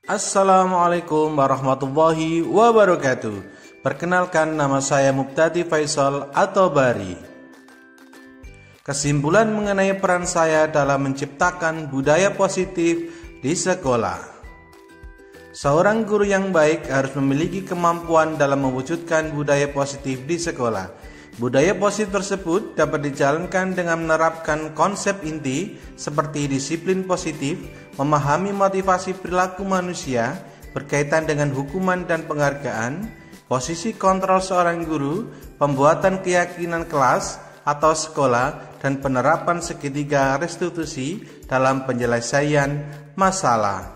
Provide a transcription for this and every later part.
Assalamualaikum warahmatullahi wabarakatuh. Perkenalkan, nama saya Mubtadi Faisal atau Bari. Kesimpulan mengenai peran saya dalam menciptakan budaya positif di sekolah. Seorang guru yang baik harus memiliki kemampuan dalam mewujudkan budaya positif di sekolah. Budaya positif tersebut dapat dijalankan dengan menerapkan konsep inti seperti disiplin positif, memahami motivasi perilaku manusia berkaitan dengan hukuman dan penghargaan, posisi kontrol seorang guru, pembuatan keyakinan kelas atau sekolah, dan penerapan segitiga restitusi dalam penyelesaian masalah.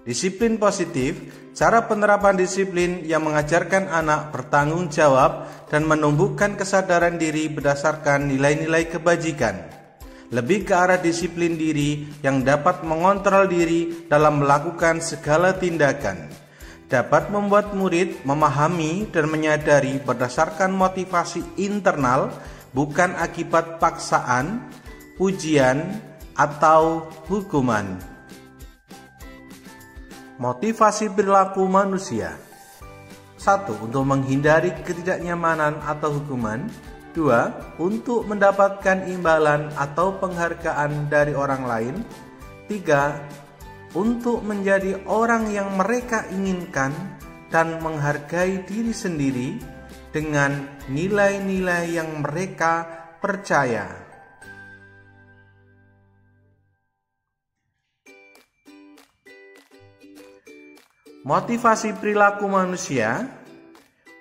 Disiplin positif, cara penerapan disiplin yang mengajarkan anak bertanggung jawab dan menumbuhkan kesadaran diri berdasarkan nilai-nilai kebajikan. Lebih ke arah disiplin diri yang dapat mengontrol diri dalam melakukan segala tindakan. Dapat membuat murid memahami dan menyadari berdasarkan motivasi internal, bukan akibat paksaan, pujian, atau hukuman. Motivasi perilaku manusia. 1. Untuk menghindari ketidaknyamanan atau hukuman. 2. Untuk mendapatkan imbalan atau penghargaan dari orang lain. 3. Untuk menjadi orang yang mereka inginkan dan menghargai diri sendiri dengan nilai-nilai yang mereka percaya. Motivasi perilaku manusia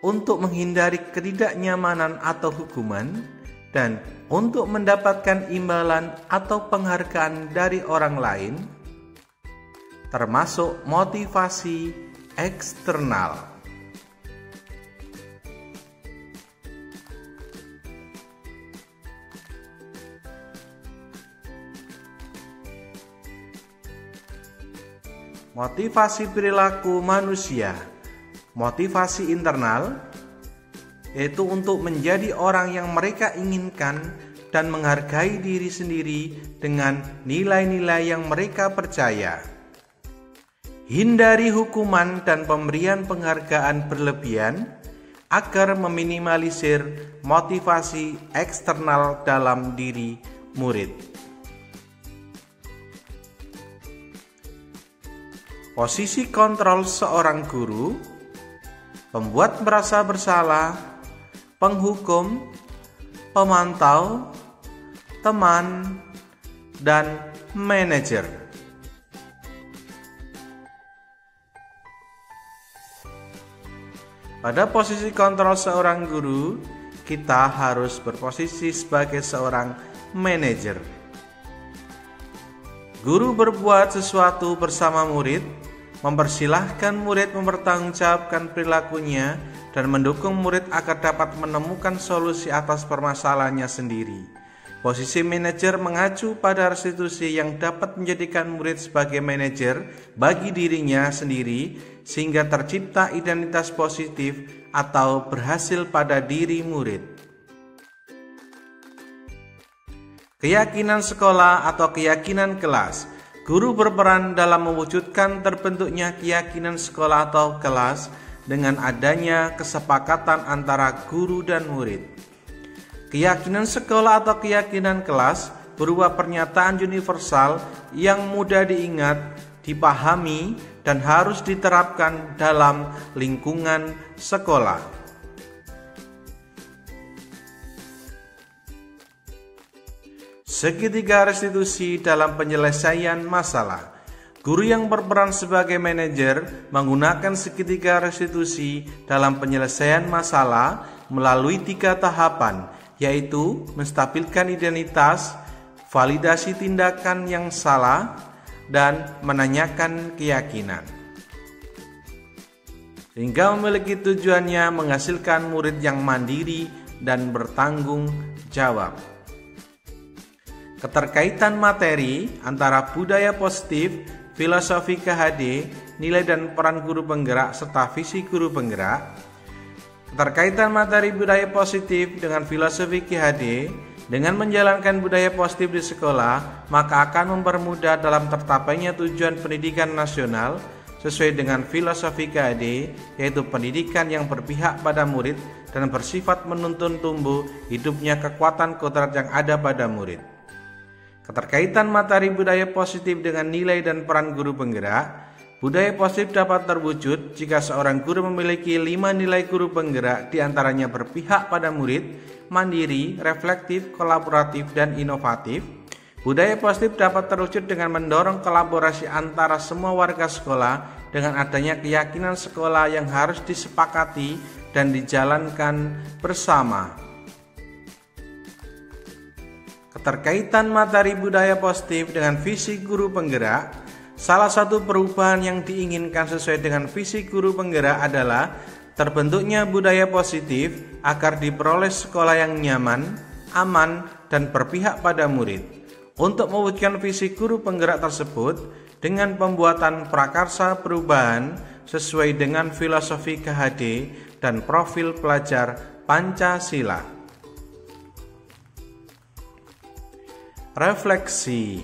untuk menghindari ketidaknyamanan atau hukuman dan untuk mendapatkan imbalan atau penghargaan dari orang lain, termasuk motivasi eksternal. Motivasi perilaku manusia. Motivasi internal, yaitu untuk menjadi orang yang mereka inginkan dan menghargai diri sendiri dengan nilai-nilai yang mereka percaya. Hindari hukuman dan pemberian penghargaan berlebihan agar meminimalisir motivasi eksternal dalam diri murid. Posisi kontrol seorang guru, pembuat merasa bersalah, penghukum, pemantau, teman, dan manajer. Pada posisi kontrol seorang guru, kita harus berposisi sebagai seorang manajer. Guru berbuat sesuatu bersama murid, mempersilahkan murid mempertanggungjawabkan perilakunya dan mendukung murid agar dapat menemukan solusi atas permasalahannya sendiri. Posisi manajer mengacu pada restitusi yang dapat menjadikan murid sebagai manajer bagi dirinya sendiri sehingga tercipta identitas positif atau berhasil pada diri murid. Keyakinan sekolah atau keyakinan kelas. Guru berperan dalam mewujudkan terbentuknya keyakinan sekolah atau kelas dengan adanya kesepakatan antara guru dan murid. Keyakinan sekolah atau keyakinan kelas berupa pernyataan universal yang mudah diingat, dipahami, dan harus diterapkan dalam lingkungan sekolah. Segitiga restitusi dalam penyelesaian masalah. Guru yang berperan sebagai manajer menggunakan segitiga restitusi dalam penyelesaian masalah melalui 3 tahapan, yaitu menstabilkan identitas, validasi tindakan yang salah, dan menanyakan keyakinan. Sehingga memiliki tujuannya menghasilkan murid yang mandiri dan bertanggung jawab. Keterkaitan materi antara budaya positif, filosofi KHD, nilai dan peran guru penggerak, serta visi guru penggerak. Keterkaitan materi budaya positif dengan filosofi KHD Dengan menjalankan budaya positif di sekolah, maka akan mempermudah dalam tercapainya tujuan pendidikan nasional sesuai dengan filosofi KAD, yaitu pendidikan yang berpihak pada murid dan bersifat menuntun tumbuh hidupnya kekuatan kodrat yang ada pada murid. Keterkaitan materi budaya positif dengan nilai dan peran guru penggerak. Budaya positif dapat terwujud jika seorang guru memiliki 5 nilai guru penggerak, diantaranya berpihak pada murid, mandiri, reflektif, kolaboratif, dan inovatif. Budaya positif dapat terwujud dengan mendorong kolaborasi antara semua warga sekolah dengan adanya keyakinan sekolah yang harus disepakati dan dijalankan bersama. Keterkaitan materi budaya positif dengan visi guru penggerak. Salah satu perubahan yang diinginkan sesuai dengan visi guru penggerak adalah terbentuknya budaya positif agar diperoleh sekolah yang nyaman, aman, dan berpihak pada murid. Untuk mewujudkan visi guru penggerak tersebut dengan pembuatan prakarsa perubahan sesuai dengan filosofi KHD dan profil pelajar Pancasila. Refleksi.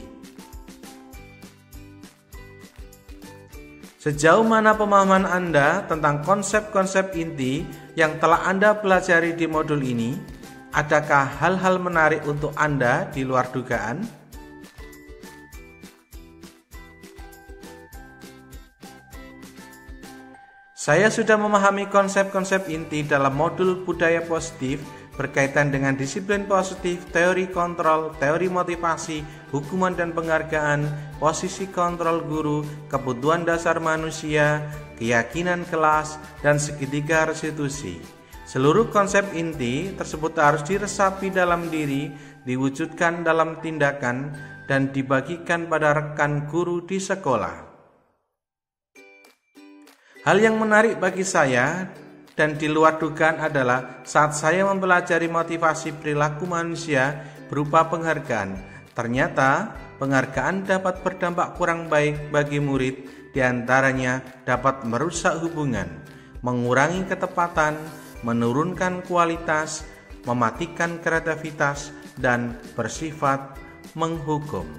Sejauh mana pemahaman Anda tentang konsep-konsep inti yang telah Anda pelajari di modul ini? Adakah hal-hal menarik untuk Anda di luar dugaan? Saya sudah memahami konsep-konsep inti dalam modul budaya positif berkaitan dengan disiplin positif, teori kontrol, teori motivasi, hukuman dan penghargaan, posisi kontrol guru, kebutuhan dasar manusia, keyakinan kelas, dan segitiga restitusi. Seluruh konsep inti tersebut harus diresapi dalam diri, diwujudkan dalam tindakan, dan dibagikan pada rekan guru di sekolah. Hal yang menarik bagi saya dan di luar dugaan adalah saat saya mempelajari motivasi perilaku manusia berupa penghargaan. Ternyata penghargaan dapat berdampak kurang baik bagi murid, diantaranya dapat merusak hubungan, mengurangi ketepatan, menurunkan kualitas, mematikan kreativitas, dan bersifat menghukum.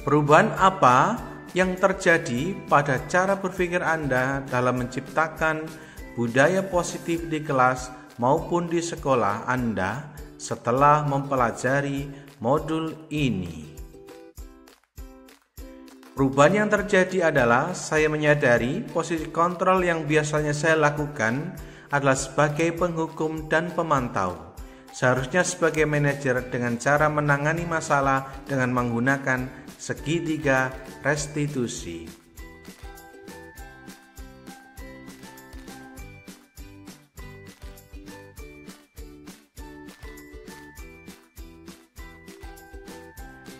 Perubahan apa yang terjadi pada cara berpikir Anda dalam menciptakan budaya positif di kelas maupun di sekolah Anda setelah mempelajari modul ini? Perubahan yang terjadi adalah saya menyadari posisi kontrol yang biasanya saya lakukan adalah sebagai penghukum dan pemantau. Seharusnya sebagai manajer dengan cara menangani masalah dengan menggunakan segitiga restitusi.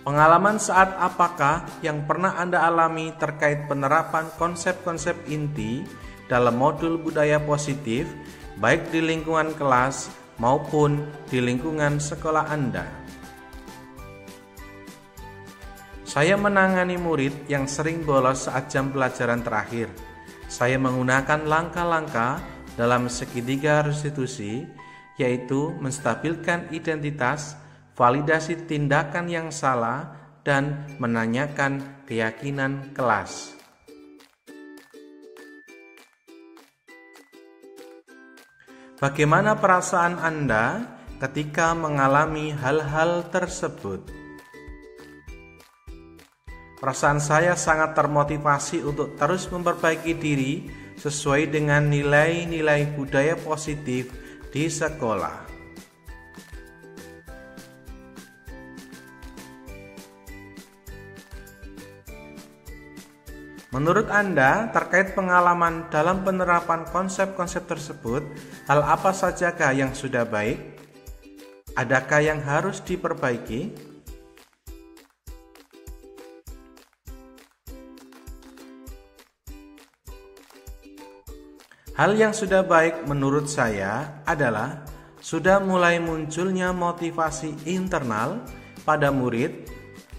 Pengalaman saat apakah yang pernah Anda alami terkait penerapan konsep-konsep inti dalam modul budaya positif, baik di lingkungan kelas maupun di lingkungan sekolah Anda? Saya menangani murid yang sering bolos saat jam pelajaran terakhir. Saya menggunakan langkah-langkah dalam segitiga restitusi, yaitu menstabilkan identitas, validasi tindakan yang salah, dan menanyakan keyakinan kelas. Bagaimana perasaan Anda ketika mengalami hal-hal tersebut? Perasaan saya sangat termotivasi untuk terus memperbaiki diri sesuai dengan nilai-nilai budaya positif di sekolah. Menurut Anda, terkait pengalaman dalam penerapan konsep-konsep tersebut, hal apa sajakah yang sudah baik? Adakah yang harus diperbaiki? Hal yang sudah baik menurut saya adalah sudah mulai munculnya motivasi internal pada murid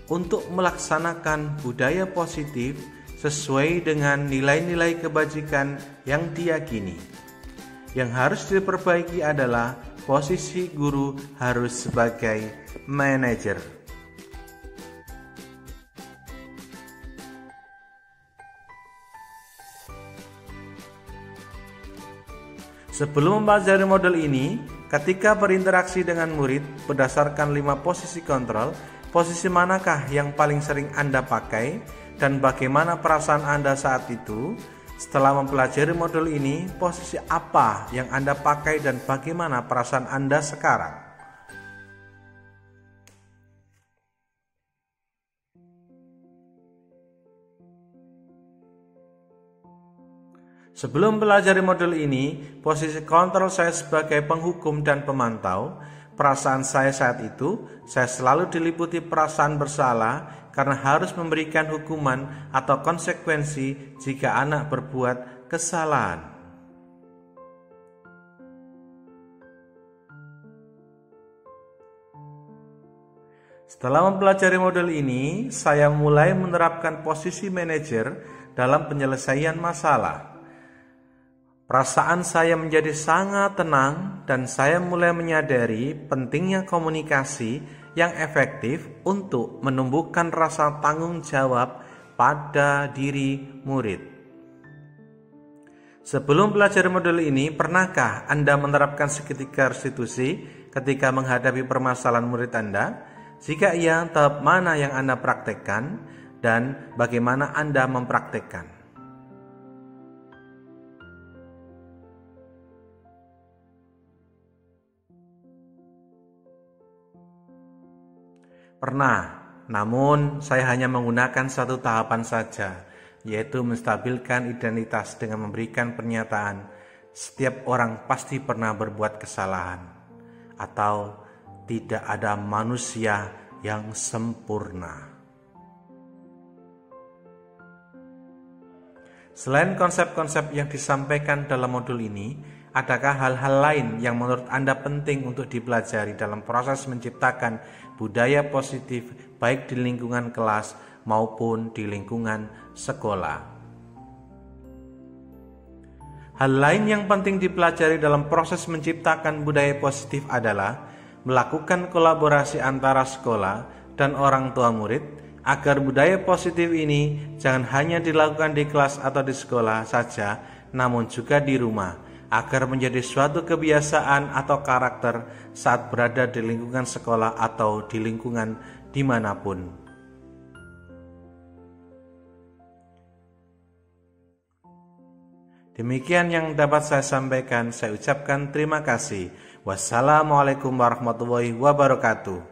untuk melaksanakan budaya positif sesuai dengan nilai-nilai kebajikan yang diyakini. Yang harus diperbaiki adalah posisi guru harus sebagai manajer. Sebelum mempelajari model ini, ketika berinteraksi dengan murid berdasarkan 5 posisi kontrol, posisi manakah yang paling sering Anda pakai dan bagaimana perasaan Anda saat itu? Setelah mempelajari model ini, posisi apa yang Anda pakai dan bagaimana perasaan Anda sekarang? Sebelum pelajari model ini, posisi kontrol saya sebagai penghukum dan pemantau. Perasaan saya saat itu, saya selalu diliputi perasaan bersalah karena harus memberikan hukuman atau konsekuensi jika anak berbuat kesalahan. Setelah mempelajari model ini, saya mulai menerapkan posisi manajer dalam penyelesaian masalah. Perasaan saya menjadi sangat tenang dan saya mulai menyadari pentingnya komunikasi yang efektif untuk menumbuhkan rasa tanggung jawab pada diri murid. Sebelum belajar model ini, pernahkah Anda menerapkan seketika restitusi ketika menghadapi permasalahan murid Anda? Jika iya, tahap mana yang Anda praktekkan dan bagaimana Anda mempraktekkan? Pernah, namun saya hanya menggunakan satu tahapan saja, yaitu menstabilkan identitas dengan memberikan pernyataan setiap orang pasti pernah berbuat kesalahan, atau tidak ada manusia yang sempurna. Selain konsep-konsep yang disampaikan dalam modul ini, adakah hal-hal lain yang menurut Anda penting untuk dipelajari dalam proses menciptakan budaya positif baik di lingkungan kelas maupun di lingkungan sekolah? Hal lain yang penting dipelajari dalam proses menciptakan budaya positif adalah melakukan kolaborasi antara sekolah dan orang tua murid agar budaya positif ini jangan hanya dilakukan di kelas atau di sekolah saja, namun juga di rumah, agar menjadi suatu kebiasaan atau karakter saat berada di lingkungan sekolah atau di lingkungan dimanapun. Demikian yang dapat saya sampaikan. Saya ucapkan terima kasih. Wassalamualaikum warahmatullahi wabarakatuh.